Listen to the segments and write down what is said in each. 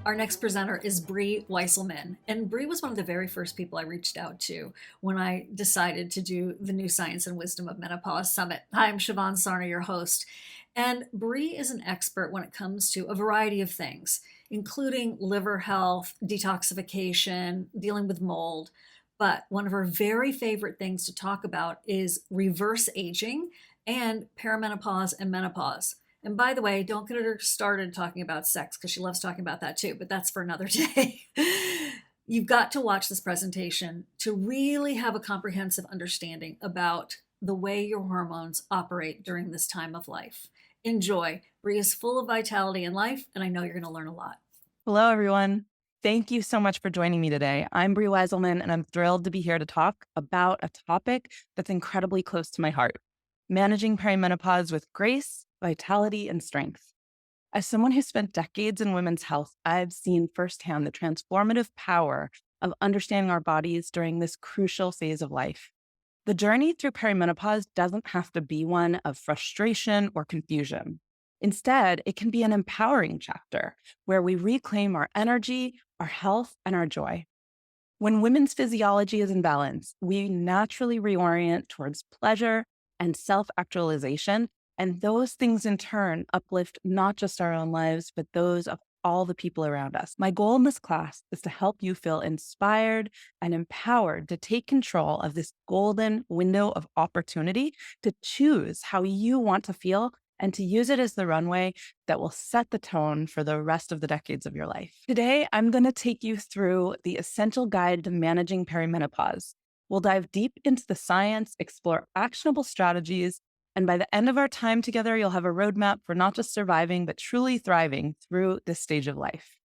Our next presenter is Bree Weiselman. And Bree was one of the very first people I reached out to when I decided to do the New Science and Wisdom of Menopause Summit. Hi, I'm Siobhan Sarna, your host. And Bree is an expert when it comes to a variety of things, including liver health, detoxification, dealing with mold. But one of her very favorite things to talk about is reverse aging and perimenopause and menopause. And by the way, don't get her started talking about sex because she loves talking about that too, but that's for another day. You've got to watch this presentation to really have a comprehensive understanding about the way your hormones operate during this time of life. Enjoy. Bree is full of vitality and life, and I know you're going to learn a lot. Hello, everyone. Thank you so much for joining me today. I'm Bree Weiselman, and I'm thrilled to be here to talk about a topic that's incredibly close to my heart: managing perimenopause with grace, vitality, and strength. As someone who spent decades in women's health, I've seen firsthand the transformative power of understanding our bodies during this crucial phase of life. The journey through perimenopause doesn't have to be one of frustration or confusion. Instead, it can be an empowering chapter where we reclaim our energy, our health, and our joy. When women's physiology is in balance, we naturally reorient towards pleasure and self actualization. And those things in turn uplift not just our own lives, but those of all the people around us. My goal in this class is to help you feel inspired and empowered to take control of this golden window of opportunity to choose how you want to feel and to use it as the runway that will set the tone for the rest of the decades of your life. Today, I'm going to take you through the essential guide to managing perimenopause. We'll dive deep into the science, explore actionable strategies, and by the end of our time together, you'll have a roadmap for not just surviving, but truly thriving through this stage of life.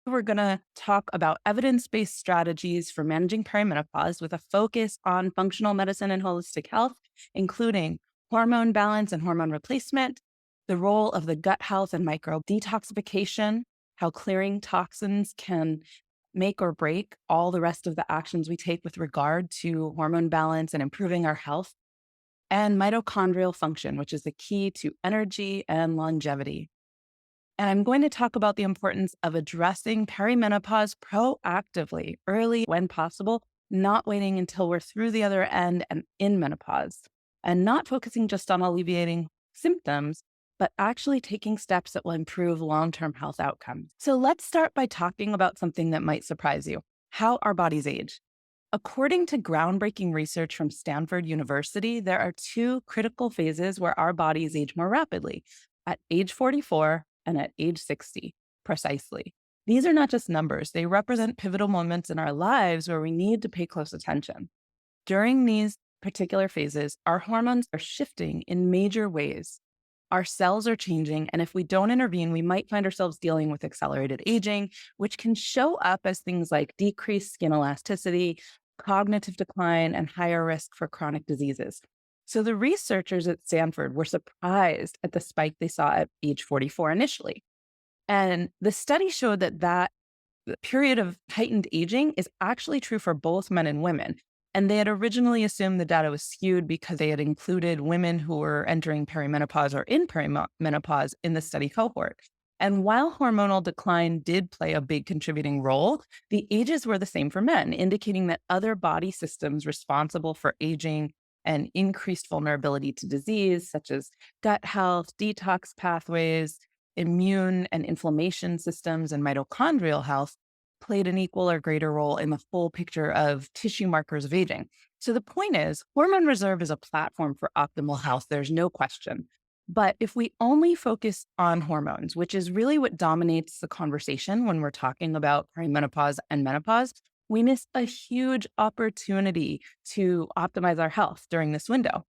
We're going to talk about evidence-based strategies for managing perimenopause with a focus on functional medicine and holistic health, including hormone balance and hormone replacement, the role of the gut health and micro detoxification, how clearing toxins can make or break all the rest of the actions we take with regard to hormone balance and improving our health, and mitochondrial function, which is the key to energy and longevity. And I'm going to talk about the importance of addressing perimenopause proactively, early when possible, not waiting until we're through the other end and in menopause, and not focusing just on alleviating symptoms, but actually taking steps that will improve long-term health outcomes. So let's start by talking about something that might surprise you: how our bodies age. According to groundbreaking research from Stanford University, there are two critical phases where our bodies age more rapidly: at age 44 and at age 60, precisely. These are not just numbers, they represent pivotal moments in our lives where we need to pay close attention. During these particular phases, our hormones are shifting in major ways. Our cells are changing, and if we don't intervene, we might find ourselves dealing with accelerated aging, which can show up as things like decreased skin elasticity, cognitive decline, and higher risk for chronic diseases. So the researchers at Stanford were surprised at the spike they saw at age 44 initially. And the study showed that the period of heightened aging is actually true for both men and women. And they had originally assumed the data was skewed because they had included women who were entering perimenopause or in perimenopause in the study cohort. And while hormonal decline did play a big contributing role, the ages were the same for men, indicating that other body systems responsible for aging and increased vulnerability to disease, such as gut health, detox pathways, immune and inflammation systems, and mitochondrial health, played an equal or greater role in the full picture of tissue markers of aging. So the point is, hormone reserve is a platform for optimal health. There's no question. But if we only focus on hormones, which is really what dominates the conversation when we're talking about perimenopause and menopause, we miss a huge opportunity to optimize our health during this window.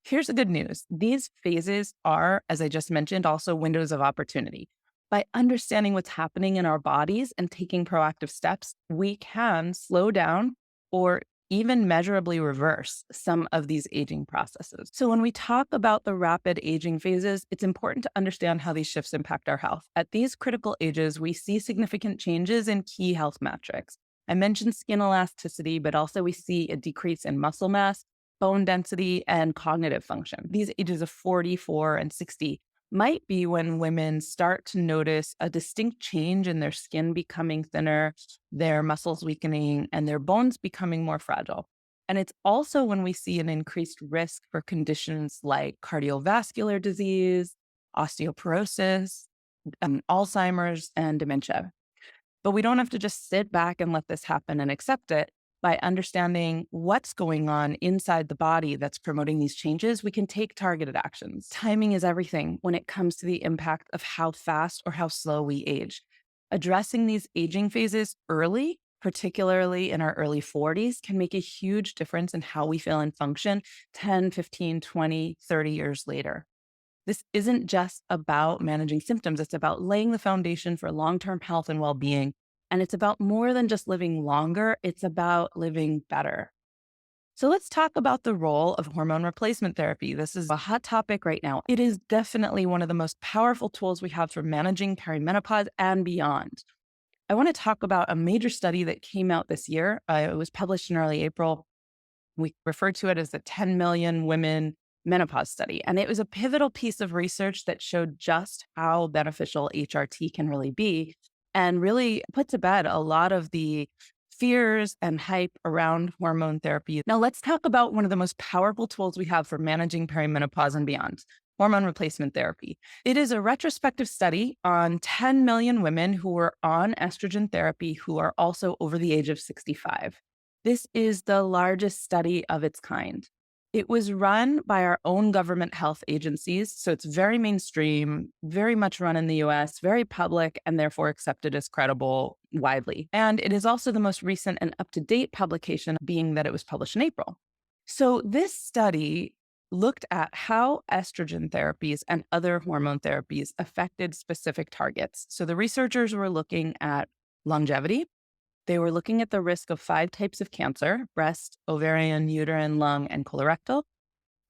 Here's the good news. These phases are, as I just mentioned, also windows of opportunity. By understanding what's happening in our bodies and taking proactive steps, we can slow down or even measurably reverse some of these aging processes. So when we talk about the rapid aging phases, it's important to understand how these shifts impact our health. At these critical ages, we see significant changes in key health metrics. I mentioned skin elasticity, but also we see a decrease in muscle mass, bone density, and cognitive function. These ages of 44 and 60 might be when women start to notice a distinct change in their skin becoming thinner, their muscles weakening, and their bones becoming more fragile. And it's also when we see an increased risk for conditions like cardiovascular disease, osteoporosis, Alzheimer's, and dementia. But we don't have to just sit back and let this happen and accept it. By understanding what's going on inside the body that's promoting these changes, we can take targeted actions. Timing is everything when it comes to the impact of how fast or how slow we age. Addressing these aging phases early, particularly in our early 40s, can make a huge difference in how we feel and function 10, 15, 20, 30 years later. This isn't just about managing symptoms, it's about laying the foundation for long term health and well being. And it's about more than just living longer, it's about living better. So let's talk about the role of hormone replacement therapy. This is a hot topic right now. It is definitely one of the most powerful tools we have for managing perimenopause and beyond. I want to talk about a major study that came out this year. It was published in early April. We refer to it as the 10 million women menopause study. And it was a pivotal piece of research that showed just how beneficial HRT can really be and really put to bed a lot of the fears and hype around hormone therapy. Now, let's talk about one of the most powerful tools we have for managing perimenopause and beyond. Hormone replacement therapy. It is a retrospective study on 10 million women who were on estrogen therapy who are also over the age of 65. This is the largest study of its kind. It was run by our own government health agencies, so it's very mainstream, very much run in the US, very public, and therefore accepted as credible widely. And it is also the most recent and up to date publication, being that it was published in April. So this study looked at how estrogen therapies and other hormone therapies affected specific targets. So the researchers were looking at longevity. They were looking at the risk of 5 types of cancer: breast, ovarian, uterine, lung, and colorectal.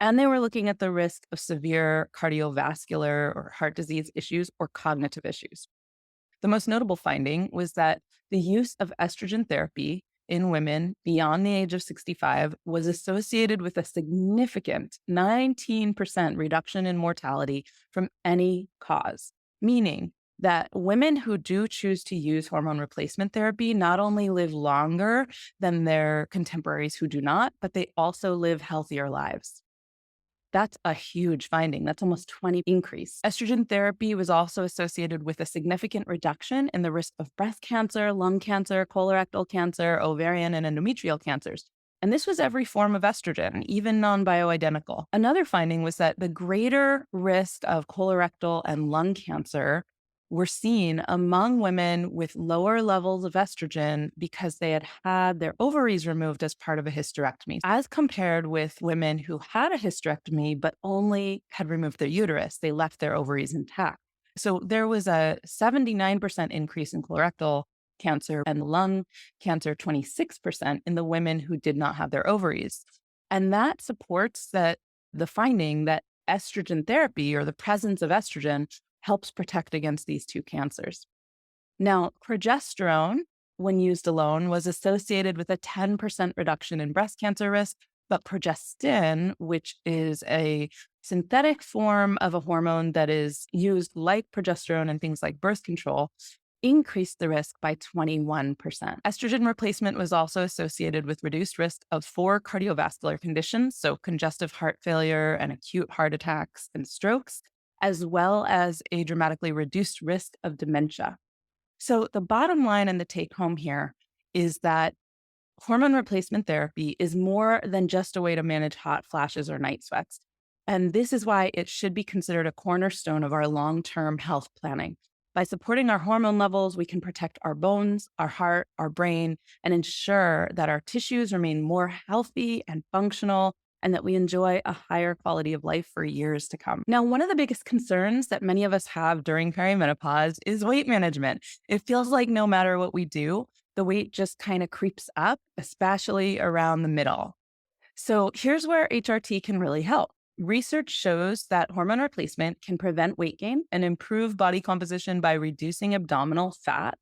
And they were looking at the risk of severe cardiovascular or heart disease issues or cognitive issues. The most notable finding was that the use of estrogen therapy in women beyond the age of 65 was associated with a significant 19% reduction in mortality from any cause, meaning that women who do choose to use hormone replacement therapy not only live longer than their contemporaries who do not, but they also live healthier lives. That's a huge finding. That's almost 20 increase. Estrogen therapy was also associated with a significant reduction in the risk of breast cancer, lung cancer, colorectal cancer, ovarian, and endometrial cancers. And this was every form of estrogen, even non-bioidentical. Another finding was that the greater risk of colorectal and lung cancer were seen among women with lower levels of estrogen because they had had their ovaries removed as part of a hysterectomy, as compared with women who had a hysterectomy but only had removed their uterus. They left their ovaries intact. So there was a 79% increase in colorectal cancer and lung cancer, 26% in the women who did not have their ovaries. And that supports the finding that estrogen therapy, or the presence of estrogen, helps protect against these two cancers. Now, progesterone, when used alone, was associated with a 10% reduction in breast cancer risk, but progestin, which is a synthetic form of a hormone that is used like progesterone in things like birth control, increased the risk by 21%. Estrogen replacement was also associated with reduced risk of 4 cardiovascular conditions, so congestive heart failure and acute heart attacks and strokes, as well as a dramatically reduced risk of dementia. So the bottom line and the take home here is that hormone replacement therapy is more than just a way to manage hot flashes or night sweats. And this is why it should be considered a cornerstone of our long-term health planning. By supporting our hormone levels, we can protect our bones, our heart, our brain, and ensure that our tissues remain more healthy and functional, and that we enjoy a higher quality of life for years to come. Now, one of the biggest concerns that many of us have during perimenopause is weight management. It feels like no matter what we do, the weight just kind of creeps up, especially around the middle. So here's where HRT can really help. Research shows that hormone replacement can prevent weight gain and improve body composition by reducing abdominal fat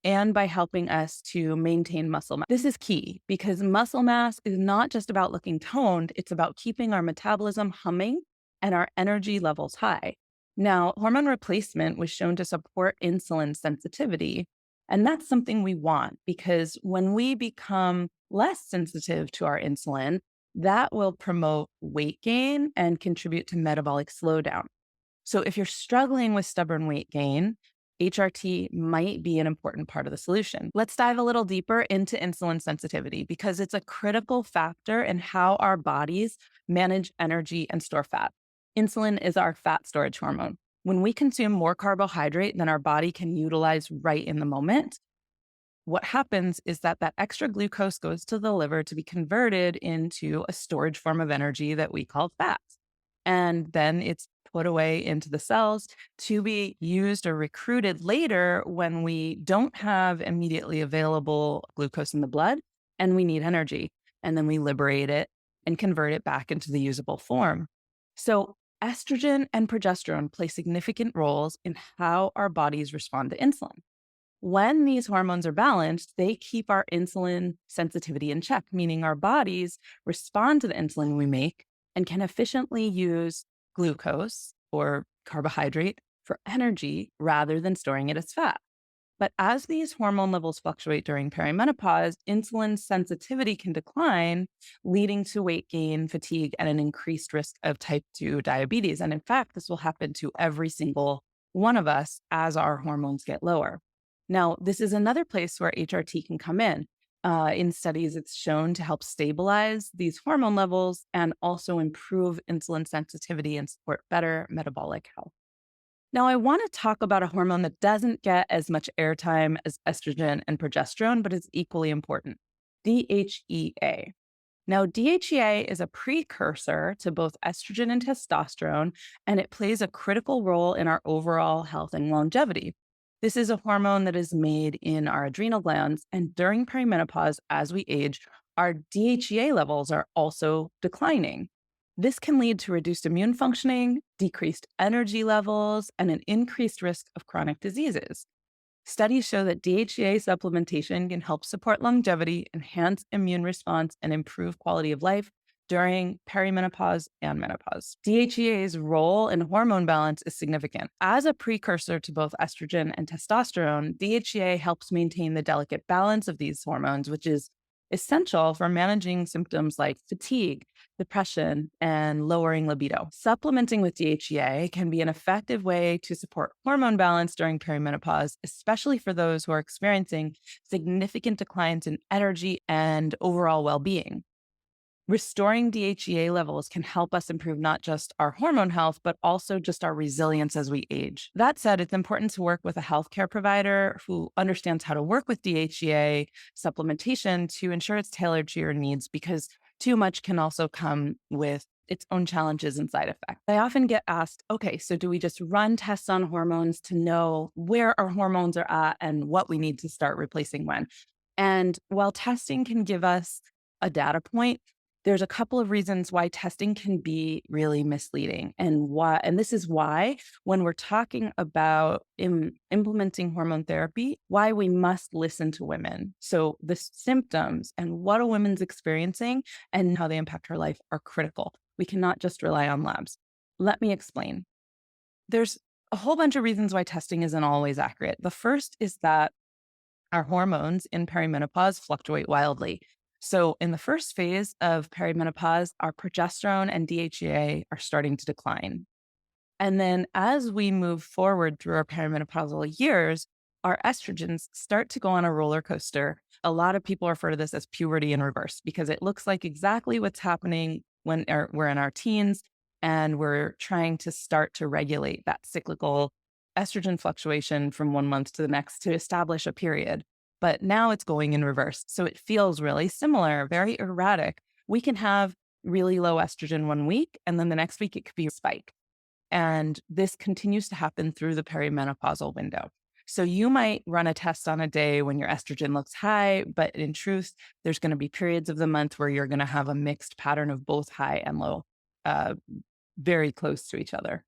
and by helping us to maintain muscle mass. This is key because muscle mass is not just about looking toned, it's about keeping our metabolism humming and our energy levels high. Now, hormone replacement was shown to support insulin sensitivity. And that's something we want because when we become less sensitive to our insulin, that will promote weight gain and contribute to metabolic slowdown. So, if you're struggling with stubborn weight gain, HRT might be an important part of the solution. Let's dive a little deeper into insulin sensitivity because it's a critical factor in how our bodies manage energy and store fat. Insulin is our fat storage hormone. When we consume more carbohydrate than our body can utilize right in the moment, what happens is that that extra glucose goes to the liver to be converted into a storage form of energy that we call fat. And then it's put away into the cells to be used or recruited later when we don't have immediately available glucose in the blood and we need energy. And then we liberate it and convert it back into the usable form. So, estrogen and progesterone play significant roles in how our bodies respond to insulin. When these hormones are balanced, they keep our insulin sensitivity in check, meaning our bodies respond to the insulin we make and can efficiently use glucose or carbohydrate for energy rather than storing it as fat. But as these hormone levels fluctuate during perimenopause, insulin sensitivity can decline, leading to weight gain, fatigue, and an increased risk of type 2 diabetes. And in fact, this will happen to every single one of us as our hormones get lower. Now, this is another place where HRT can come in. In studies, it's shown to help stabilize these hormone levels and also improve insulin sensitivity and support better metabolic health. Now, I want to talk about a hormone that doesn't get as much airtime as estrogen and progesterone, but is equally important: DHEA. Now, DHEA is a precursor to both estrogen and testosterone, and it plays a critical role in our overall health and longevity. This is a hormone that is made in our adrenal glands, and during perimenopause, as we age, our DHEA levels are also declining. This can lead to reduced immune functioning, decreased energy levels, and an increased risk of chronic diseases. Studies show that DHEA supplementation can help support longevity, enhance immune response, and improve quality of life during perimenopause and menopause. DHEA's role in hormone balance is significant. As a precursor to both estrogen and testosterone, DHEA helps maintain the delicate balance of these hormones, which is essential for managing symptoms like fatigue, depression, and lowering libido. Supplementing with DHEA can be an effective way to support hormone balance during perimenopause, especially for those who are experiencing significant declines in energy and overall well being. Restoring DHEA levels can help us improve not just our hormone health, but also just our resilience as we age. That said, it's important to work with a healthcare provider who understands how to work with DHEA supplementation to ensure it's tailored to your needs, because too much can also come with its own challenges and side effects. I often get asked, okay, so do we just run tests on hormones to know where our hormones are at and what we need to start replacing when? And while testing can give us a data point, there's a couple of reasons why testing can be really misleading, and this is why when we're talking about implementing hormone therapy, why we must listen to women. So the symptoms and what a woman's experiencing and how they impact her life are critical. We cannot just rely on labs. Let me explain. There's a whole bunch of reasons why testing isn't always accurate. The first is that our hormones in perimenopause fluctuate wildly. So, in the first phase of perimenopause, our progesterone and DHEA are starting to decline. And then as we move forward through our perimenopausal years, our estrogens start to go on a roller coaster. A lot of people refer to this as puberty in reverse because it looks like exactly what's happening when we're in our teens and we're trying to start to regulate that cyclical estrogen fluctuation from one month to the next to establish a period. But now it's going in reverse. So it feels really similar, very erratic. We can have really low estrogen one week, and then the next week it could be a spike. And this continues to happen through the perimenopausal window. So you might run a test on a day when your estrogen looks high, but in truth, there's going to be periods of the month where you're going to have a mixed pattern of both high and low, uh, very close to each other.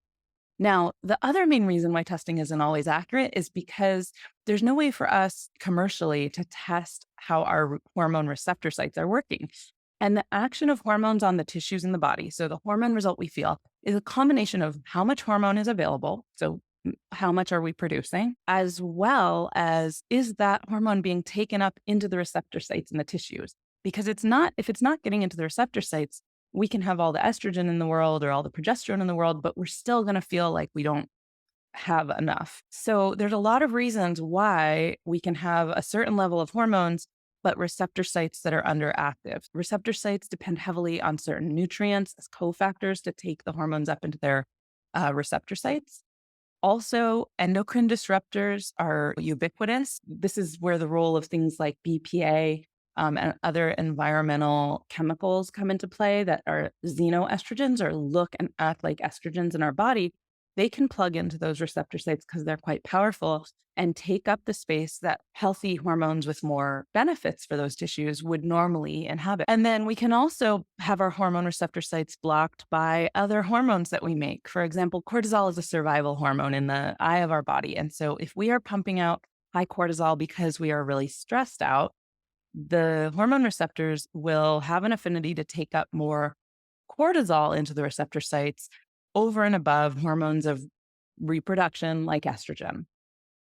Now, the other main reason why testing isn't always accurate is because there's no way for us commercially to test how our hormone receptor sites are working. And the action of hormones on the tissues in the body, so the hormone result we feel, is a combination of how much hormone is available. So, how much are we producing, as well as is that hormone being taken up into the receptor sites in the tissues? Because if it's not getting into the receptor sites, we can have all the estrogen in the world or all the progesterone in the world, but we're still going to feel like we don't have enough. So there's a lot of reasons why we can have a certain level of hormones, but receptor sites that are underactive. Receptor sites depend heavily on certain nutrients as cofactors to take the hormones up into their receptor sites. Also, endocrine disruptors are ubiquitous. This is where the role of things like BPA and other environmental chemicals come into play that are xenoestrogens or look and act like estrogens in our body. They can plug into those receptor sites because they're quite powerful and take up the space that healthy hormones with more benefits for those tissues would normally inhabit. And then we can also have our hormone receptor sites blocked by other hormones that we make. For example, cortisol is a survival hormone in the eye of our body. And so if we are pumping out high cortisol because we are really stressed out, the hormone receptors will have an affinity to take up more cortisol into the receptor sites over and above hormones of reproduction like estrogen.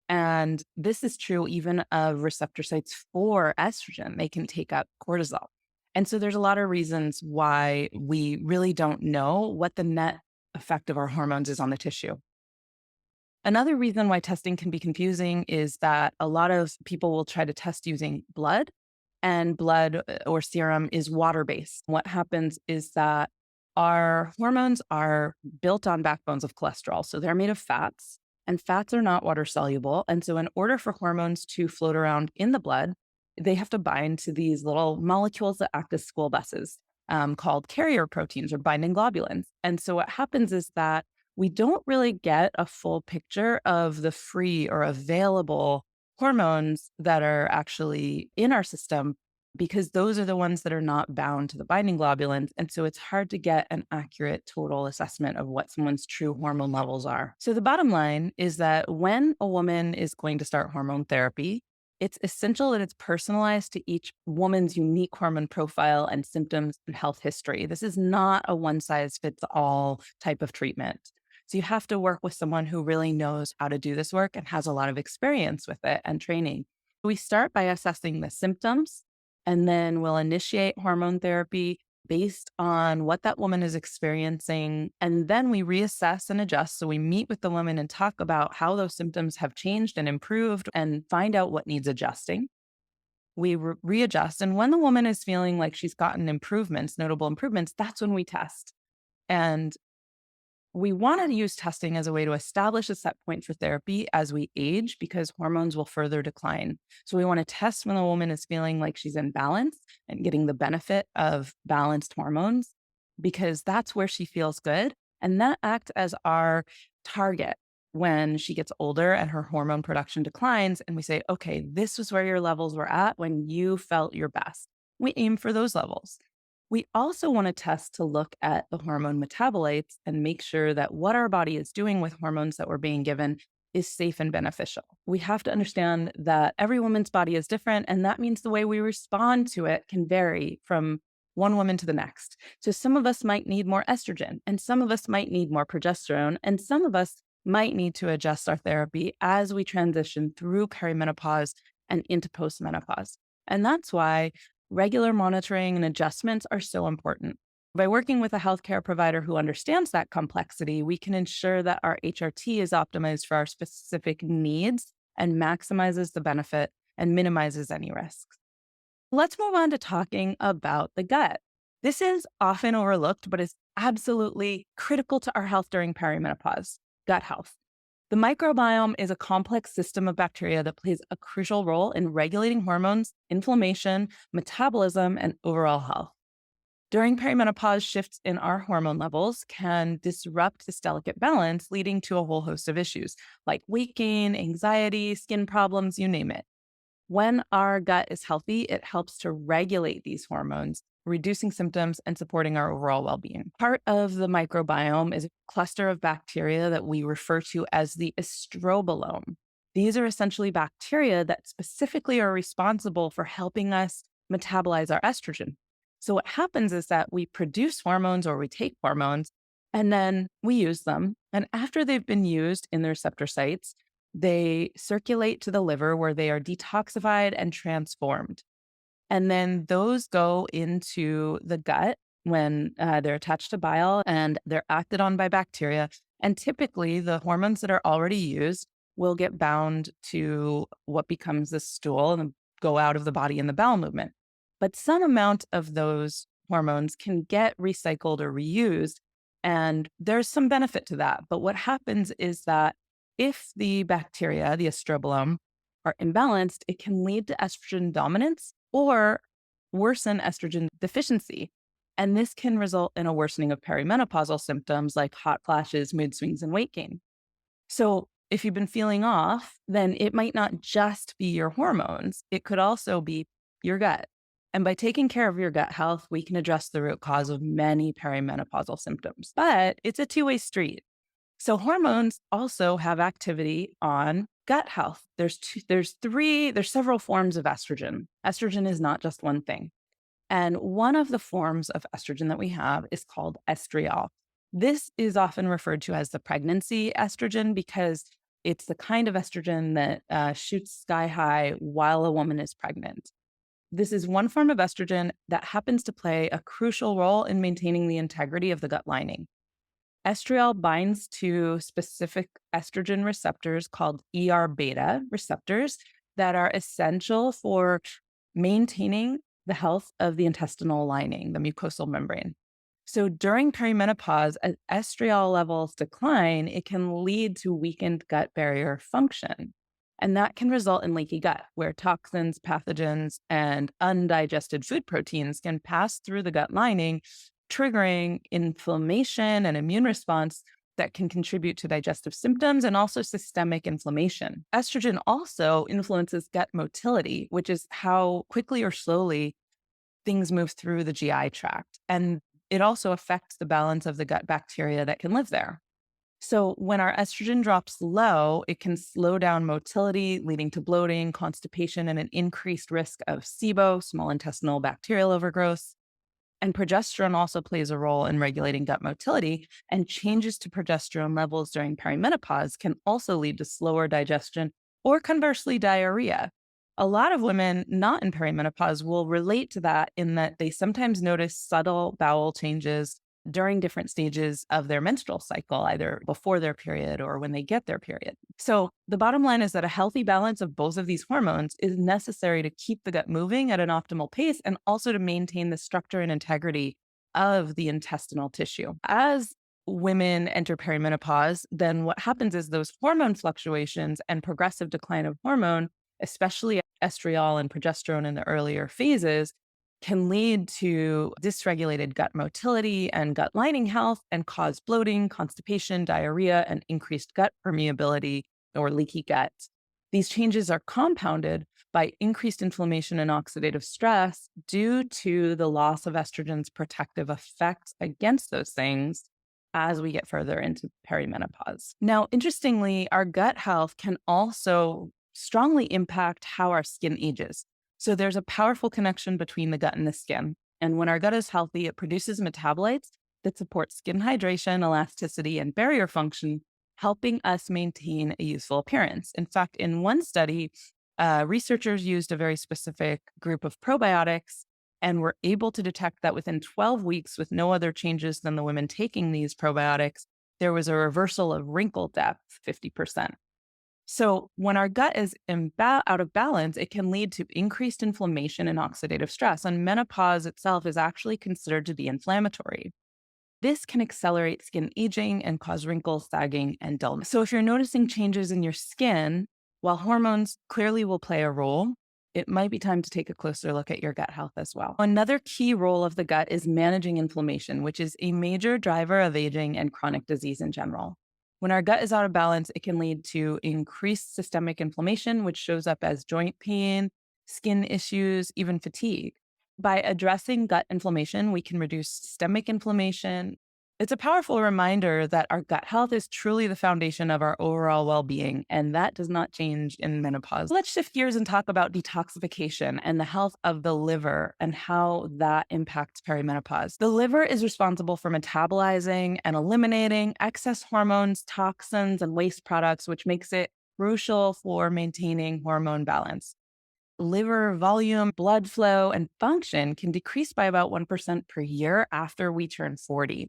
And this is true even of receptor sites for estrogen. They can take up cortisol. And so there's a lot of reasons why we really don't know what the net effect of our hormones is on the tissue. Another reason why testing can be confusing is that a lot of people will try to test using blood, and blood or serum is water based. What happens is that our hormones are built on backbones of cholesterol. So they're made of fats, and fats are not water soluble. And so, in order for hormones to float around in the blood, they have to bind to these little molecules that act as school buses called carrier proteins or binding globulins. And so, what happens is that we don't really get a full picture of the free or available hormones that are actually in our system because those are the ones that are not bound to the binding globulins. And so it's hard to get an accurate total assessment of what someone's true hormone levels are. So the bottom line is that when a woman is going to start hormone therapy, it's essential that it's personalized to each woman's unique hormone profile and symptoms and health history. This is not a one size fits all type of treatment. So you have to work with someone who really knows how to do this work and has a lot of experience with it and training. We start by assessing the symptoms, and then we'll initiate hormone therapy based on what that woman is experiencing. And then we reassess and adjust. So we meet with the woman and talk about how those symptoms have changed and improved and find out what needs adjusting. We readjust. And when the woman is feeling like she's gotten improvements, notable improvements, that's when we test. And we want to use testing as a way to establish a set point for therapy as we age because hormones will further decline. So we want to test when a woman is feeling like she's in balance and getting the benefit of balanced hormones because that's where she feels good. And that acts as our target when she gets older and her hormone production declines. And we say, okay, this was where your levels were at when you felt your best. We aim for those levels. We also want to test to look at the hormone metabolites and make sure that what our body is doing with hormones that we're being given is safe and beneficial. We have to understand that every woman's body is different, and that means the way we respond to it can vary from one woman to the next. So some of us might need more estrogen, and some of us might need more progesterone, and some of us might need to adjust our therapy as we transition through perimenopause and into postmenopause. And that's why regular monitoring and adjustments are so important. By working with a healthcare provider who understands that complexity, we can ensure that our HRT is optimized for our specific needs and maximizes the benefit and minimizes any risks. Let's move on to talking about the gut. This is often overlooked, but is absolutely critical to our health during perimenopause, gut health. The microbiome is a complex system of bacteria that plays a crucial role in regulating hormones, inflammation, metabolism, and overall health. During perimenopause, shifts in our hormone levels can disrupt this delicate balance, leading to a whole host of issues like weight gain, anxiety, skin problems, you name it. When our gut is healthy, it helps to regulate these hormones, reducing symptoms and supporting our overall well being. Part of the microbiome is a cluster of bacteria that we refer to as the estrobolome. These are essentially bacteria that specifically are responsible for helping us metabolize our estrogen. So what happens is that we produce hormones or we take hormones and then we use them. And after they've been used in the receptor sites, they circulate to the liver where they are detoxified and transformed. And then those go into the gut when they're attached to bile and they're acted on by bacteria. And typically, the hormones that are already used will get bound to what becomes the stool and go out of the body in the bowel movement. But some amount of those hormones can get recycled or reused. And there's some benefit to that. But what happens is that if the bacteria, the estrobolome, are imbalanced, it can lead to estrogen dominance or worsen estrogen deficiency. And this can result in a worsening of perimenopausal symptoms like hot flashes, mood swings, and weight gain. So, if you've been feeling off, then it might not just be your hormones, it could also be your gut. And by taking care of your gut health, we can address the root cause of many perimenopausal symptoms. But it's a two-way street. So hormones also have activity on gut health. There's several forms of estrogen. Estrogen is not just one thing. And one of the forms of estrogen that we have is called estriol. This is often referred to as the pregnancy estrogen because it's the kind of estrogen that shoots sky high while a woman is pregnant. This is one form of estrogen that happens to play a crucial role in maintaining the integrity of the gut lining. Estriol binds to specific estrogen receptors called beta receptors that are essential for maintaining the health of the intestinal lining, the mucosal membrane. So during perimenopause, as estriol levels decline, it can lead to weakened gut barrier function. And that can result in leaky gut, where toxins, pathogens, and undigested food proteins can pass through the gut lining, triggering inflammation and immune response that can contribute to digestive symptoms and also systemic inflammation. Estrogen also influences gut motility, which is how quickly or slowly things move through the GI tract. And it also affects the balance of the gut bacteria that can live there. So when our estrogen drops low, it can slow down motility, leading to bloating, constipation, and an increased risk of SIBO, small intestinal bacterial overgrowth. And progesterone also plays a role in regulating gut motility, and changes to progesterone levels during perimenopause can also lead to slower digestion or conversely diarrhea. A lot of women not in perimenopause will relate to that in that they sometimes notice subtle bowel changes during different stages of their menstrual cycle, either before their period or when they get their period. So, the bottom line is that a healthy balance of both of these hormones is necessary to keep the gut moving at an optimal pace and also to maintain the structure and integrity of the intestinal tissue. As women enter perimenopause, then what happens is those hormone fluctuations and progressive decline of hormone, especially estriol and progesterone in the earlier phases, can lead to dysregulated gut motility and gut lining health and cause bloating, constipation, diarrhea, and increased gut permeability or leaky gut. These changes are compounded by increased inflammation and oxidative stress due to the loss of estrogen's protective effects against those things as we get further into perimenopause. Now, interestingly, our gut health can also strongly impact how our skin ages. So there's a powerful connection between the gut and the skin. And when our gut is healthy, it produces metabolites that support skin hydration, elasticity, and barrier function, helping us maintain a youthful appearance. In fact, in one study, researchers used a very specific group of probiotics and were able to detect that within 12 weeks, with no other changes than the women taking these probiotics, there was a reversal of wrinkle depth, 50%. So, when our gut is out of balance, it can lead to increased inflammation and oxidative stress. And menopause itself is actually considered to be inflammatory. This can accelerate skin aging and cause wrinkles, sagging, and dullness. So, if you're noticing changes in your skin, while hormones clearly will play a role, it might be time to take a closer look at your gut health as well. Another key role of the gut is managing inflammation, which is a major driver of aging and chronic disease in general. When our gut is out of balance, it can lead to increased systemic inflammation, which shows up as joint pain, skin issues, even fatigue. By addressing gut inflammation, we can reduce systemic inflammation, It's a powerful reminder that our gut health is truly the foundation of our overall well being, and that does not change in menopause. Let's shift gears and talk about detoxification and the health of the liver and how that impacts perimenopause. The liver is responsible for metabolizing and eliminating excess hormones, toxins, and waste products, which makes it crucial for maintaining hormone balance. Liver volume, blood flow, and function can decrease by about 1% per year after we turn 40.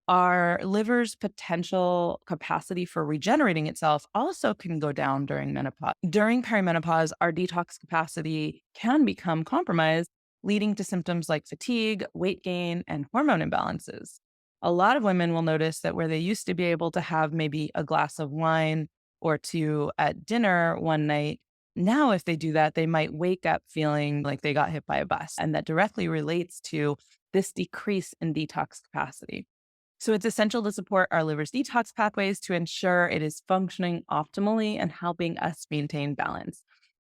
Our liver's potential capacity for regenerating itself also can go down during menopause. During perimenopause, our detox capacity can become compromised, leading to symptoms like fatigue, weight gain, and hormone imbalances. A lot of women will notice that where they used to be able to have maybe a glass of wine or two at dinner one night, now if they do that, they might wake up feeling like they got hit by a bus. And that directly relates to this decrease in detox capacity. So it's essential to support our liver's detox pathways to ensure it is functioning optimally and helping us maintain balance.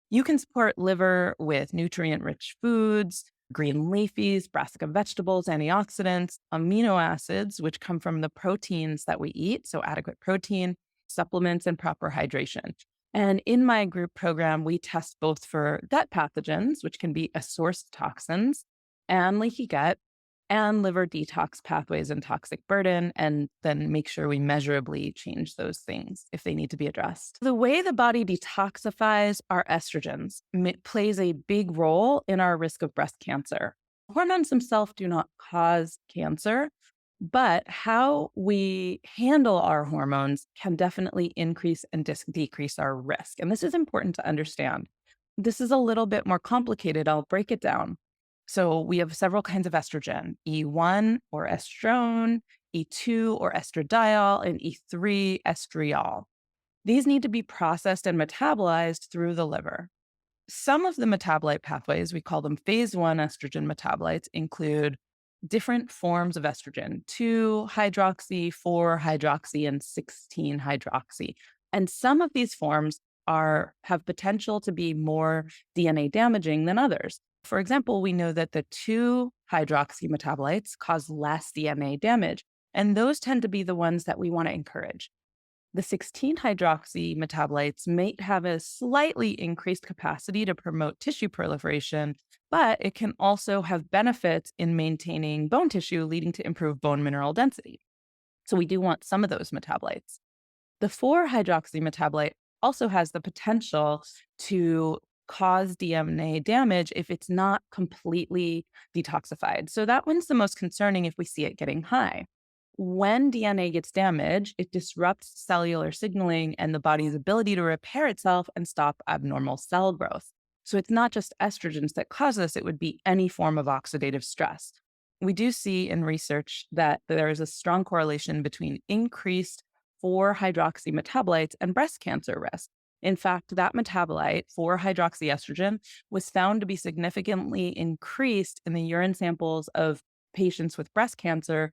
You can support liver with nutrient rich foods, green leafies, brassica vegetables, antioxidants, amino acids, which come from the proteins that we eat. So, adequate protein, supplements, and proper hydration. And in my group program, we test both for gut pathogens, which can be a source of toxins, and leaky gut, and liver detox pathways and toxic burden, and then make sure we measurably change those things if they need to be addressed. The way the body detoxifies our estrogens plays a big role in our risk of breast cancer. Hormones themselves do not cause cancer, but how we handle our hormones can definitely increase and decrease our risk. And this is important to understand. This is a little bit more complicated. I'll break it down. So we have several kinds of estrogen: E1 or estrone, E2 or estradiol, and E3 estriol. These need to be processed and metabolized through the liver. Some of the metabolite pathways, we call them phase one estrogen metabolites, include different forms of estrogen: 2 hydroxy, 4 hydroxy, and 16 hydroxy. And some of these forms have potential to be more DNA damaging than others. For example, we know that the 2 hydroxy metabolites cause less DNA damage, and those tend to be the ones that we want to encourage. The 16 hydroxy metabolites may have a slightly increased capacity to promote tissue proliferation, but it can also have benefits in maintaining bone tissue, leading to improved bone mineral density. So we do want some of those metabolites. The 4 hydroxy metabolite also has the potential to cause DNA damage if it's not completely detoxified. So that one's the most concerning if we see it getting high. When DNA gets damaged, it disrupts cellular signaling and the body's ability to repair itself and stop abnormal cell growth. So it's not just estrogens that cause this, it would be any form of oxidative stress. We do see in research that there is a strong correlation between increased 4 hydroxy metabolites and breast cancer risk. In fact, that metabolite, 4 hydroxyestrogen, was found to be significantly increased in the urine samples of patients with breast cancer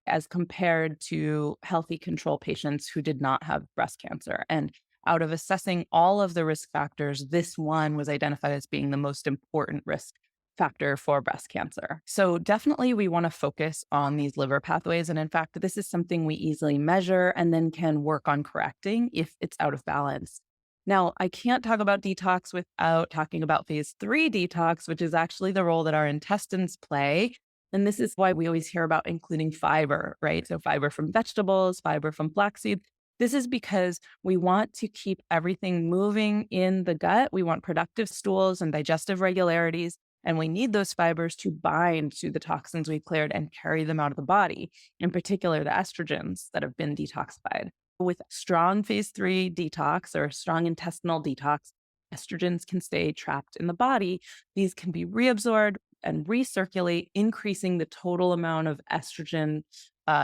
as compared to healthy control patients who did not have breast cancer. And out of assessing all of the risk factors, this one was identified as being the most important risk factor for breast cancer. So definitely we want to focus on these liver pathways. And in fact, this is something we easily measure and then can work on correcting if it's out of balance. Now, I can't talk about detox without talking about phase 3 detox, which is actually the role that our intestines play. And this is why we always hear about including fiber, right? So fiber from vegetables, fiber from flaxseed. This is because we want to keep everything moving in the gut. We want productive stools and digestive regularities. And we need those fibers to bind to the toxins we've cleared and carry them out of the body, in particular the estrogens that have been detoxified. With strong phase 3 detox or strong intestinal detox, estrogens can stay trapped in the body. These can be reabsorbed and recirculate, increasing the total amount of estrogen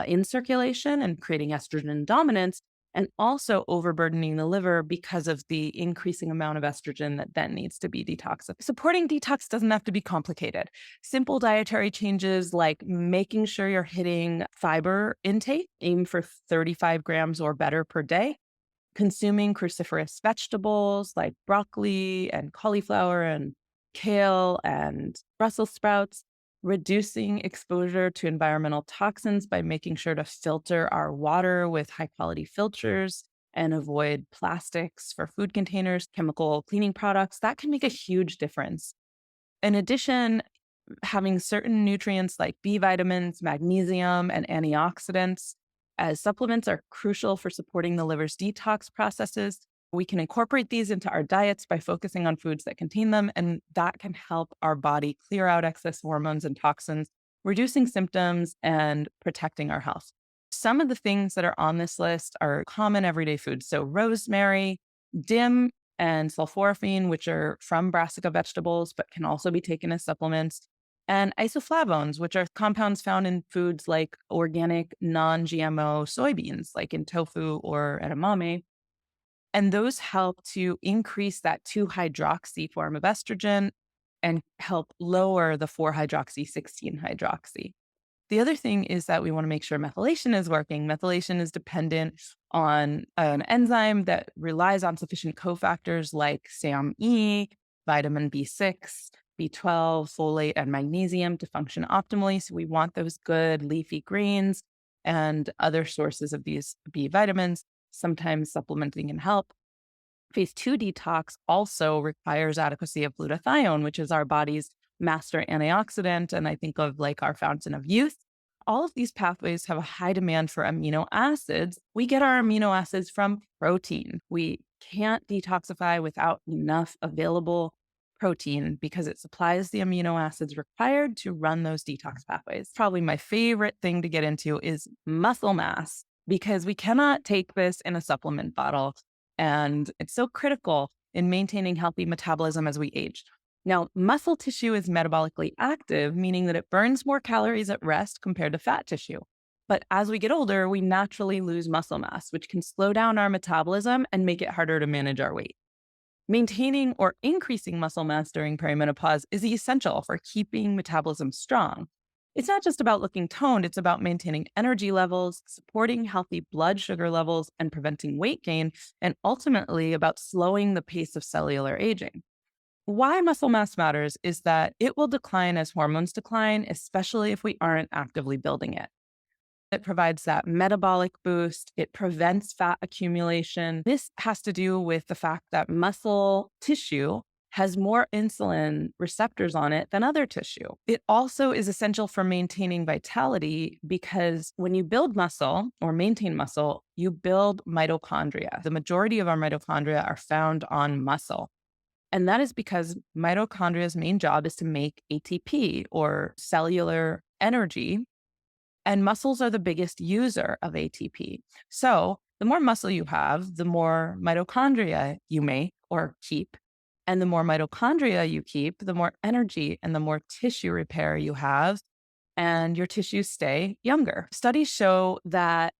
in circulation and creating estrogen dominance, and also overburdening the liver because of the increasing amount of estrogen that then needs to be detoxified. Supporting detox doesn't have to be complicated. Simple dietary changes like making sure you're hitting fiber intake, aim for 35 grams or better per day, consuming cruciferous vegetables like broccoli and cauliflower and kale and Brussels sprouts, reducing exposure to environmental toxins by making sure to filter our water with high quality filters and avoid plastics for food containers, chemical cleaning products. That can make a huge difference. In addition, having certain nutrients like B vitamins, magnesium, and antioxidants as supplements are crucial for supporting the liver's detox processes. We can incorporate these into our diets by focusing on foods that contain them, and that can help our body clear out excess hormones and toxins, reducing symptoms and protecting our health. Some of the things that are on this list are common everyday foods. So, rosemary, dim, and sulforaphane, which are from brassica vegetables, but can also be taken as supplements, and isoflavones, which are compounds found in foods like organic, non GMO soybeans, like in tofu or edamame. And those help to increase that 2 hydroxy form of estrogen and help lower the 4 hydroxy 16 hydroxy. The other thing is that we want to make sure methylation is working. Methylation is dependent on an enzyme that relies on sufficient cofactors like SAMe, vitamin B6, B12, folate, and magnesium to function optimally. So we want those good leafy greens and other sources of these B vitamins. Sometimes supplementing can help. Phase 2 detox also requires adequacy of glutathione, which is our body's master antioxidant. And I think of like our fountain of youth. All of these pathways have a high demand for amino acids. We get our amino acids from protein. We can't detoxify without enough available protein because it supplies the amino acids required to run those detox pathways. Probably my favorite thing to get into is muscle mass because we cannot take this in a supplement bottle. And it's so critical in maintaining healthy metabolism as we age. Now, muscle tissue is metabolically active, meaning that it burns more calories at rest compared to fat tissue. But as we get older, we naturally lose muscle mass, which can slow down our metabolism and make it harder to manage our weight. Maintaining or increasing muscle mass during perimenopause is essential for keeping metabolism strong. It's not just about looking toned, it's about maintaining energy levels, supporting healthy blood sugar levels, and preventing weight gain, and ultimately about slowing the pace of cellular aging. Why muscle mass matters is that it will decline as hormones decline, especially if we aren't actively building it. It provides that metabolic boost. It prevents fat accumulation. This has to do with the fact that muscle tissue has more insulin receptors on it than other tissue. It also is essential for maintaining vitality because when you build muscle or maintain muscle, you build mitochondria. The majority of our mitochondria are found on muscle. And that is because mitochondria's main job is to make ATP or cellular energy, and muscles are the biggest user of ATP. So the more muscle you have, the more mitochondria you make or keep. And the more mitochondria you keep, the more energy and the more tissue repair you have, and your tissues stay younger. Studies show that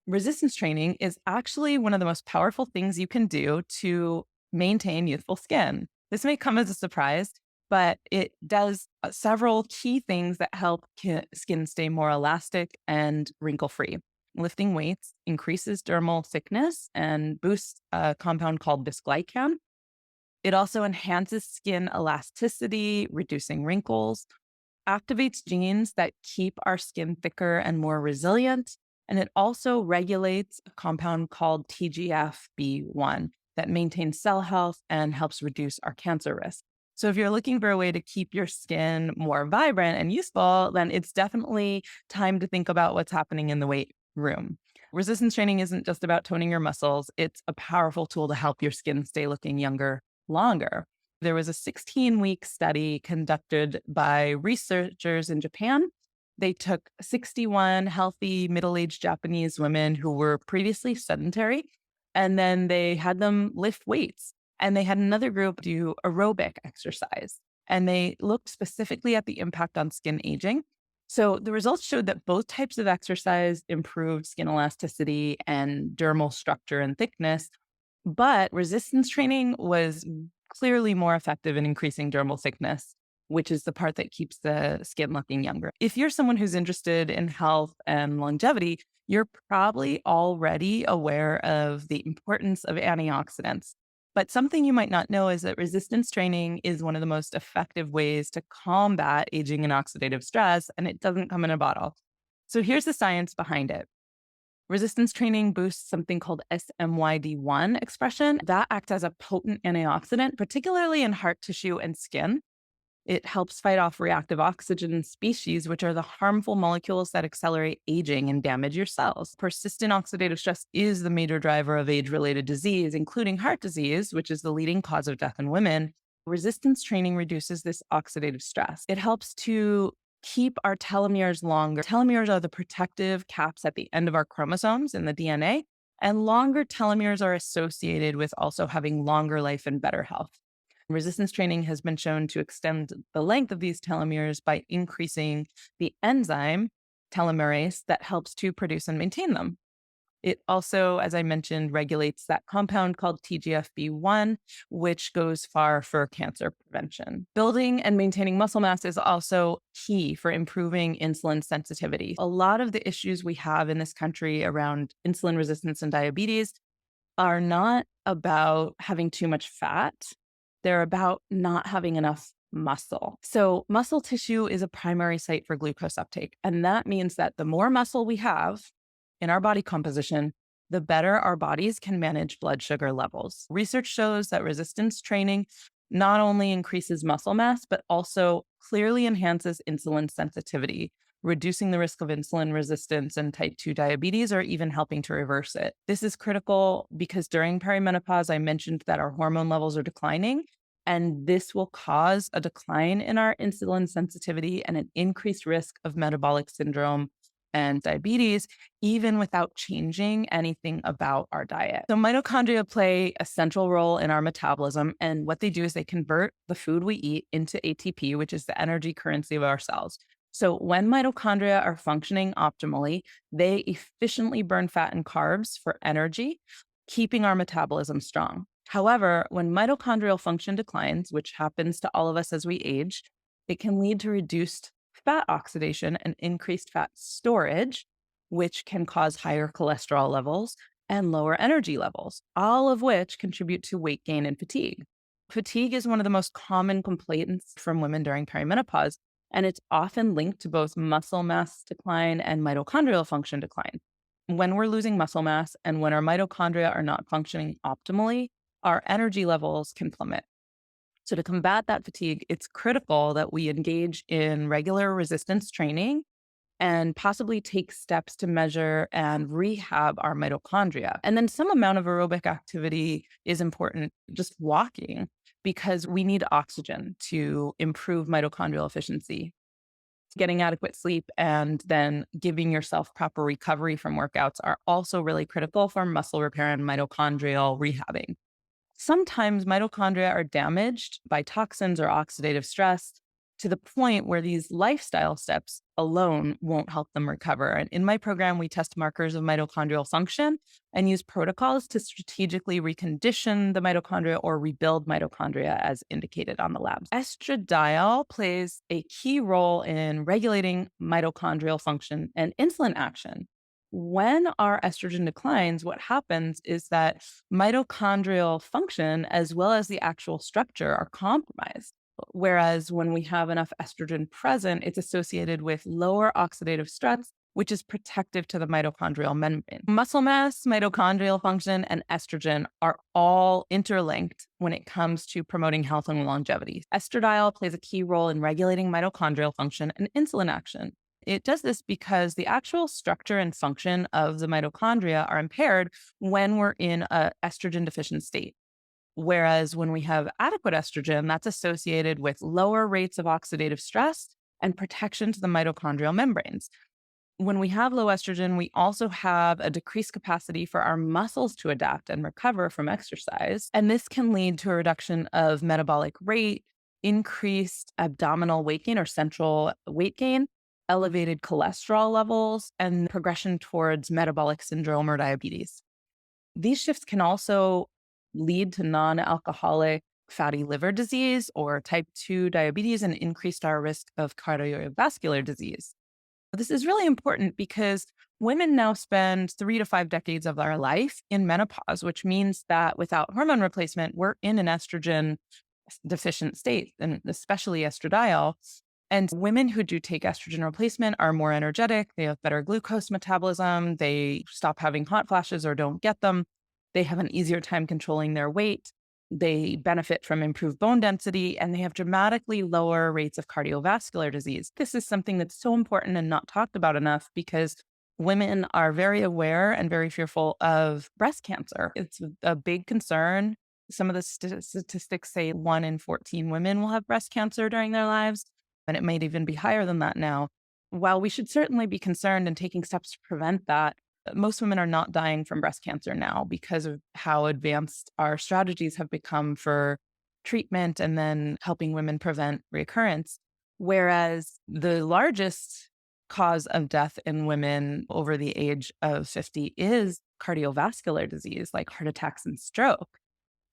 resistance training is actually one of the most powerful things you can do to maintain youthful skin. This may come as a surprise, but it does several key things that help skin stay more elastic and wrinkle free. Lifting weights increases dermal thickness and boosts a compound called dysglycan. It also enhances skin elasticity, reducing wrinkles, activates genes that keep our skin thicker and more resilient. And it also regulates a compound called TGF-B1 that maintains cell health and helps reduce our cancer risk. So if you're looking for a way to keep your skin more vibrant and useful, then it's definitely time to think about what's happening in the weight room. Resistance training isn't just about toning your muscles. It's a powerful tool to help your skin stay looking younger longer. There was a 16-week study conducted by researchers in Japan. They took 61 healthy middle-aged Japanese women who were previously sedentary, and then they had them lift weights. And they had another group do aerobic exercise. And they looked specifically at the impact on skin aging. So the results showed that both types of exercise improved skin elasticity and dermal structure and thickness, but resistance training was clearly more effective in increasing dermal thickness, which is the part that keeps the skin looking younger. If you're someone who's interested in health and longevity, you're probably already aware of the importance of antioxidants. But something you might not know is that resistance training is one of the most effective ways to combat aging and oxidative stress, and it doesn't come in a bottle. So here's the science behind it. Resistance training boosts something called SMYD1 expression that acts as a potent antioxidant, particularly in heart tissue and skin. It helps fight off reactive oxygen species, which are the harmful molecules that accelerate aging and damage your cells. Persistent oxidative stress is the major driver of age related disease, including heart disease, which is the leading cause of death in women. Resistance training reduces this oxidative stress. It helps to keep our telomeres longer. Telomeres are the protective caps at the end of our chromosomes in the DNA, and longer telomeres are associated with also having longer life and better health. Resistance training has been shown to extend the length of these telomeres by increasing the enzyme telomerase that helps to produce and maintain them. It also, as I mentioned, regulates that compound called TGFB1, which goes far for cancer prevention. Building and maintaining muscle mass is also key for improving insulin sensitivity. A lot of the issues we have in this country around insulin resistance and diabetes are not about having too much fat. They're about not having enough muscle. So, muscle tissue is a primary site for glucose uptake. And that means that the more muscle we have in our body composition, the better our bodies can manage blood sugar levels. Research shows that resistance training not only increases muscle mass, but also clearly enhances insulin sensitivity, reducing the risk of insulin resistance and type 2 diabetes, or even helping to reverse it. This is critical because during perimenopause, I mentioned that our hormone levels are declining, and this will cause a decline in our insulin sensitivity and an increased risk of metabolic syndrome and diabetes, even without changing anything about our diet. So, mitochondria play a central role in our metabolism. And what they do is they convert the food we eat into ATP, which is the energy currency of our cells. So, when mitochondria are functioning optimally, they efficiently burn fat and carbs for energy, keeping our metabolism strong. However, when mitochondrial function declines, which happens to all of us as we age, it can lead to reduced fat oxidation and increased fat storage, which can cause higher cholesterol levels and lower energy levels, all of which contribute to weight gain and fatigue. Fatigue is one of the most common complaints from women during perimenopause, and it's often linked to both muscle mass decline and mitochondrial function decline. When we're losing muscle mass and when our mitochondria are not functioning optimally, our energy levels can plummet. So, to combat that fatigue, it's critical that we engage in regular resistance training and possibly take steps to measure and rehab our mitochondria. And then some amount of aerobic activity is important, just walking, because we need oxygen to improve mitochondrial efficiency. Getting adequate sleep and then giving yourself proper recovery from workouts are also really critical for muscle repair and mitochondrial rehabbing. Sometimes mitochondria are damaged by toxins or oxidative stress to the point where these lifestyle steps alone won't help them recover. And in my program, we test markers of mitochondrial function and use protocols to strategically recondition the mitochondria or rebuild mitochondria as indicated on the labs. Estradiol plays a key role in regulating mitochondrial function and insulin action. When our estrogen declines, what happens is that mitochondrial function as well as the actual structure are compromised. Whereas when we have enough estrogen present, it's associated with lower oxidative stress, which is protective to the mitochondrial membrane. Muscle mass, mitochondrial function, and estrogen are all interlinked when it comes to promoting health and longevity. Estradiol plays a key role in regulating mitochondrial function and insulin action. It does this because the actual structure and function of the mitochondria are impaired when we're in an estrogen deficient state. Whereas when we have adequate estrogen, that's associated with lower rates of oxidative stress and protection to the mitochondrial membranes. When we have low estrogen, we also have a decreased capacity for our muscles to adapt and recover from exercise. And this can lead to a reduction of metabolic rate, increased abdominal weight gain or central weight gain, elevated cholesterol levels, and progression towards metabolic syndrome or diabetes. These shifts can also lead to non-alcoholic fatty liver disease or type 2 diabetes and increased our risk of cardiovascular disease. This is really important because women now spend 3 to 5 decades of our life in menopause, which means that without hormone replacement, we're in an estrogen deficient state, and especially estradiol. And women who do take estrogen replacement are more energetic. They have better glucose metabolism. They stop having hot flashes or don't get them. They have an easier time controlling their weight. They benefit from improved bone density and they have dramatically lower rates of cardiovascular disease. This is something that's so important and not talked about enough because women are very aware and very fearful of breast cancer. It's a big concern. Some of the statistics say 1 in 14 women will have breast cancer during their lives, and it might even be higher than that now. While we should certainly be concerned and taking steps to prevent that, most women are not dying from breast cancer now because of how advanced our strategies have become for treatment and then helping women prevent recurrence. Whereas the largest cause of death in women over the age of 50 is cardiovascular disease like heart attacks and stroke.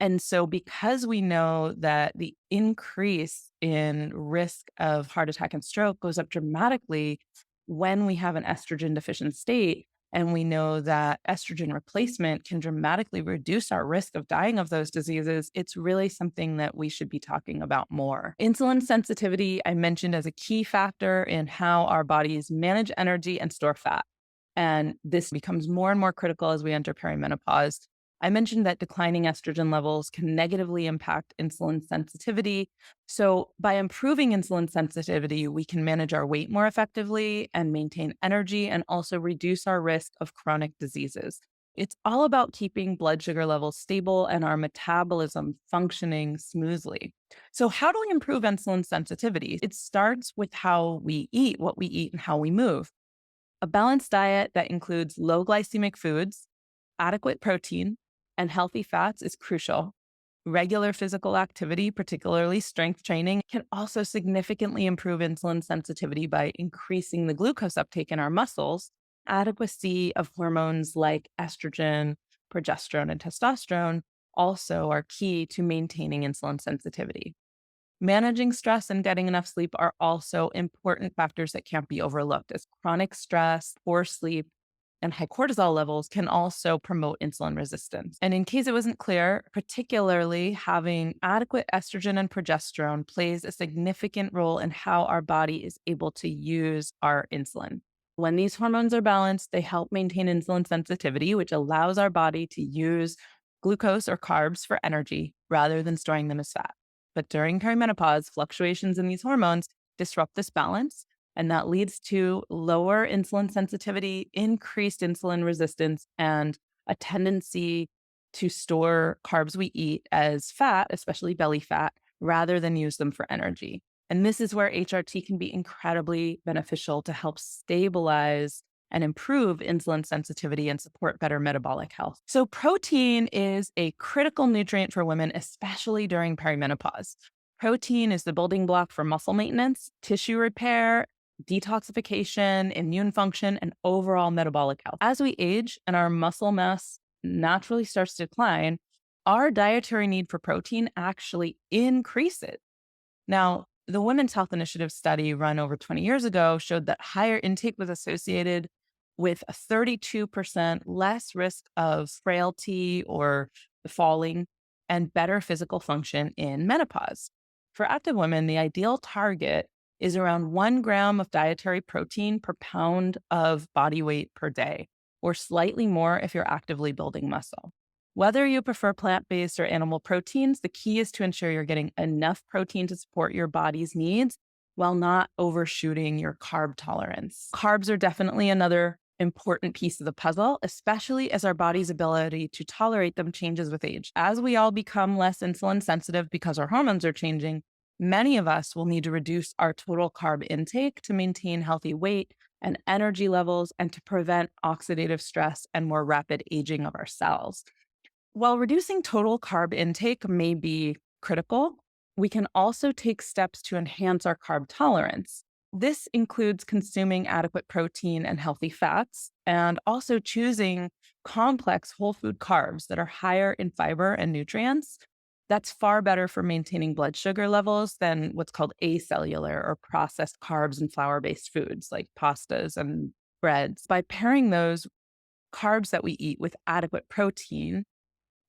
And so, because we know that the increase in risk of heart attack and stroke goes up dramatically when we have an estrogen deficient state, and we know that estrogen replacement can dramatically reduce our risk of dying of those diseases, it's really something that we should be talking about more. Insulin sensitivity, I mentioned as a key factor in how our bodies manage energy and store fat. And this becomes more and more critical as we enter perimenopause. I mentioned that declining estrogen levels can negatively impact insulin sensitivity. So, by improving insulin sensitivity, we can manage our weight more effectively and maintain energy and also reduce our risk of chronic diseases. It's all about keeping blood sugar levels stable and our metabolism functioning smoothly. So, how do we improve insulin sensitivity? It starts with how we eat, what we eat, and how we move. A balanced diet that includes low glycemic foods, adequate protein, and healthy fats is crucial. Regular physical activity, particularly strength training, can also significantly improve insulin sensitivity by increasing the glucose uptake in our muscles. Adequacy of hormones like estrogen, progesterone, and testosterone also are key to maintaining insulin sensitivity. Managing stress and getting enough sleep are also important factors that can't be overlooked, as chronic stress, poor sleep, and high cortisol levels can also promote insulin resistance. And in case it wasn't clear, particularly having adequate estrogen and progesterone plays a significant role in how our body is able to use our insulin. When these hormones are balanced, they help maintain insulin sensitivity, which allows our body to use glucose or carbs for energy rather than storing them as fat. But during perimenopause, fluctuations in these hormones disrupt this balance, and that leads to lower insulin sensitivity, increased insulin resistance, and a tendency to store carbs we eat as fat, especially belly fat, rather than use them for energy. And this is where HRT can be incredibly beneficial to help stabilize and improve insulin sensitivity and support better metabolic health. So, protein is a critical nutrient for women, especially during perimenopause. Protein is the building block for muscle maintenance, tissue repair, detoxification, immune function, and overall metabolic health. As we age and our muscle mass naturally starts to decline, our dietary need for protein actually increases. Now, the Women's Health Initiative study run over 20 years ago showed that higher intake was associated with a 32% less risk of frailty or falling and better physical function in menopause. For active women, the ideal target is around 1 gram of dietary protein per pound of body weight per day, or slightly more if you're actively building muscle. Whether you prefer plant based or animal proteins, the key is to ensure you're getting enough protein to support your body's needs while not overshooting your carb tolerance. Carbs are definitely another important piece of the puzzle, especially as our body's ability to tolerate them changes with age. As we all become less insulin sensitive because our hormones are changing, many of us will need to reduce our total carb intake to maintain healthy weight and energy levels and to prevent oxidative stress and more rapid aging of our cells. While reducing total carb intake may be critical, we can also take steps to enhance our carb tolerance. This includes consuming adequate protein and healthy fats, and also choosing complex whole food carbs that are higher in fiber and nutrients. That's far better for maintaining blood sugar levels than what's called acellular or processed carbs and flour based foods like pastas and breads. By pairing those carbs that we eat with adequate protein,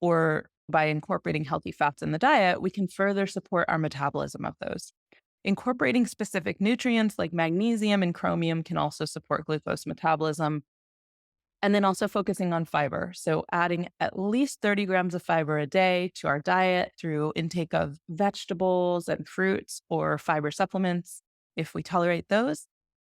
or by incorporating healthy fats in the diet, we can further support our metabolism of those. Incorporating specific nutrients like magnesium and chromium can also support glucose metabolism. And then also focusing on fiber. So, adding at least 30 grams of fiber a day to our diet through intake of vegetables and fruits or fiber supplements, if we tolerate those.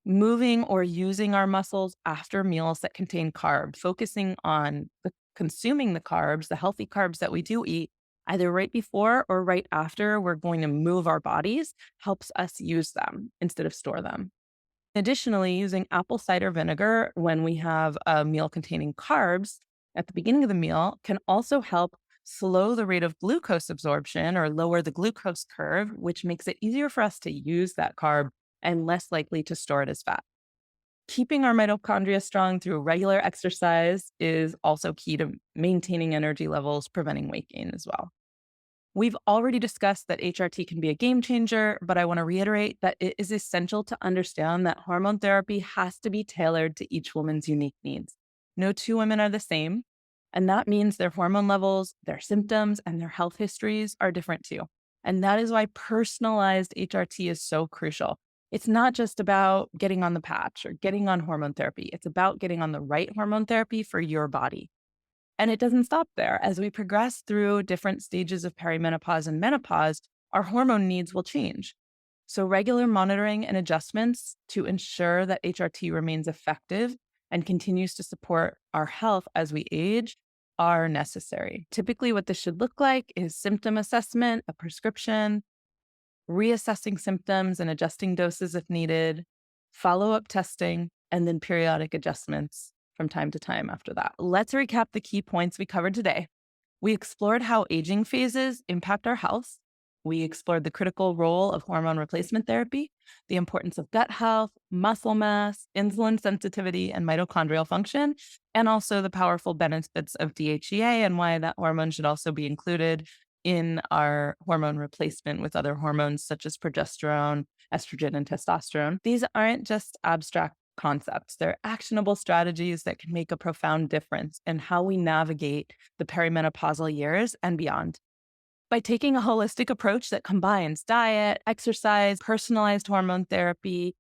Moving or using our muscles after meals that contain carbs, focusing on consuming the carbs, the healthy carbs that we do eat, either right before or right after we're going to move our bodies, helps us use them instead of store them. Additionally, using apple cider vinegar when we have a meal containing carbs at the beginning of the meal can also help slow the rate of glucose absorption or lower the glucose curve, which makes it easier for us to use that carb and less likely to store it as fat. Keeping our mitochondria strong through regular exercise is also key to maintaining energy levels, preventing weight gain as well. We've already discussed that HRT can be a game changer, but I want to reiterate that it is essential to understand that hormone therapy has to be tailored to each woman's unique needs. No two women are the same, and that means their hormone levels, their symptoms, and their health histories are different too. And that is why personalized HRT is so crucial. It's not just about getting on the patch or getting on hormone therapy, it's about getting on the right hormone therapy for your body. And it doesn't stop there. As we progress through different stages of perimenopause and menopause, our hormone needs will change. So, regular monitoring and adjustments to ensure that HRT remains effective and continues to support our health as we age are necessary. Typically, what this should look like is symptom assessment, a prescription, reassessing symptoms and adjusting doses if needed, follow up testing, and then periodic adjustments from time to time after that. Let's recap the key points we covered today. We explored how aging phases impact our health. We explored the critical role of hormone replacement therapy, the importance of gut health, muscle mass, insulin sensitivity, and mitochondrial function, and also the powerful benefits of DHEA and why that hormone should also be included in our hormone replacement with other hormones such as progesterone, estrogen, and testosterone. These aren't just abstract concepts. They're actionable strategies that can make a profound difference in how we navigate the perimenopausal years and beyond. By taking a holistic approach that combines diet, exercise, personalized hormone therapy,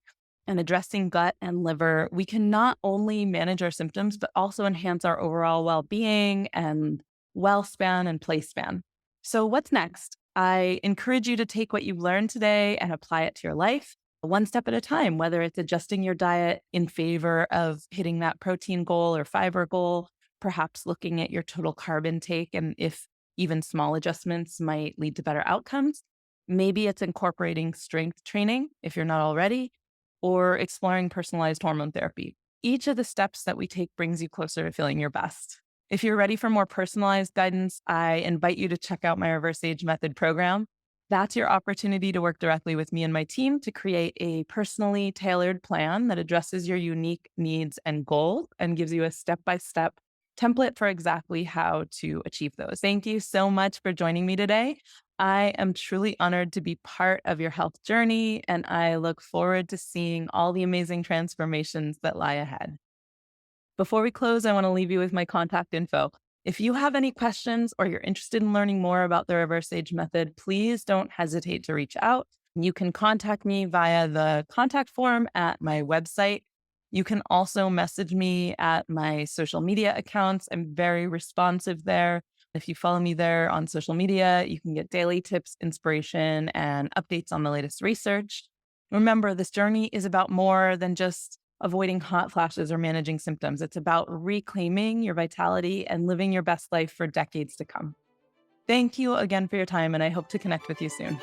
and addressing gut and liver, we can not only manage our symptoms, but also enhance our overall well being and well span and play span. So, what's next? I encourage you to take what you've learned today and apply it to your life one step at a time, whether it's adjusting your diet in favor of hitting that protein goal or fiber goal, perhaps looking at your total carb intake and if even small adjustments might lead to better outcomes. Maybe it's incorporating strength training if you're not already, or exploring personalized hormone therapy. Each of the steps that we take brings you closer to feeling your best. If you're ready for more personalized guidance, I invite you to check out my Reverse Age Method program. That's your opportunity to work directly with me and my team to create a personally tailored plan that addresses your unique needs and goals and gives you a step-by-step template for exactly how to achieve those. Thank you so much for joining me today. I am truly honored to be part of your health journey, and I look forward to seeing all the amazing transformations that lie ahead. Before we close, I want to leave you with my contact info. If you have any questions or you're interested in learning more about the Reverse Age Method, please don't hesitate to reach out. You can contact me via the contact form at my website. You can also message me at my social media accounts. I'm very responsive there. If you follow me there on social media, you can get daily tips, inspiration, and updates on the latest research. Remember, this journey is about more than just avoiding hot flashes or managing symptoms. It's about reclaiming your vitality and living your best life for decades to come. Thank you again for your time, and I hope to connect with you soon.